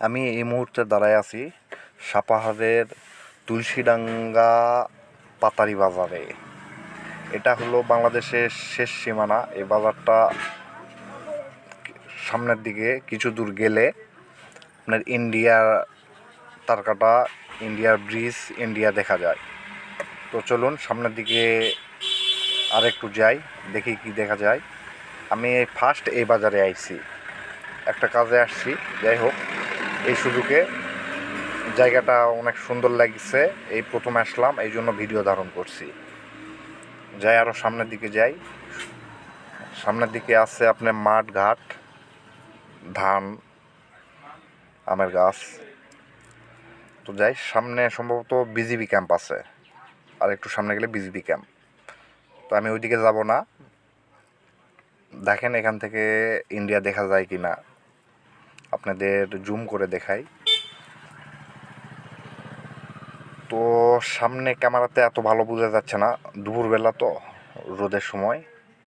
আমি এই মুহূর্তে দাঁড়ায় আছি সাপাহারের তুলসীডাঙ্গা পাতারি বাজারে। এটা হলো বাংলাদেশের শেষ সীমানা। এই বাজারটা সামনের দিকে কিছু দূর গেলে আপনার ইন্ডিয়ার তারকাটা, ইন্ডিয়ার ব্রিজ, ইন্ডিয়া দেখা যায়। তো চলুন সামনের দিকে আর একটু যাই, দেখি কি দেখা যায়। আমি ফার্স্ট এই বাজারে আইছি, একটা কাজে আসছি। যাই হোক, এই সুযোগে জায়গাটা অনেক সুন্দর লাগছে, এই প্রথম আসলাম, এই জন্য ভিডিও ধারণ করছি। যাই আরও সামনের দিকে যাই। সামনের দিকে আছে আপনার মাঠ ঘাট, ধান, আমের গাছ। তো যাই, সামনে সম্ভবত বিজিবি ক্যাম্প আছে, আর একটু সামনে গেলে বিজিবি ক্যাম্প। তো আমি ওইদিকে যাব না। দেখেন এখান থেকে ইন্ডিয়া দেখা যায় কি না, আপনাদের জুম করে দেখাই। তো সামনে ক্যামেরাতে এত ভালো বোঝা যাচ্ছে না, দুপুরবেলা তো, রোদের সময়।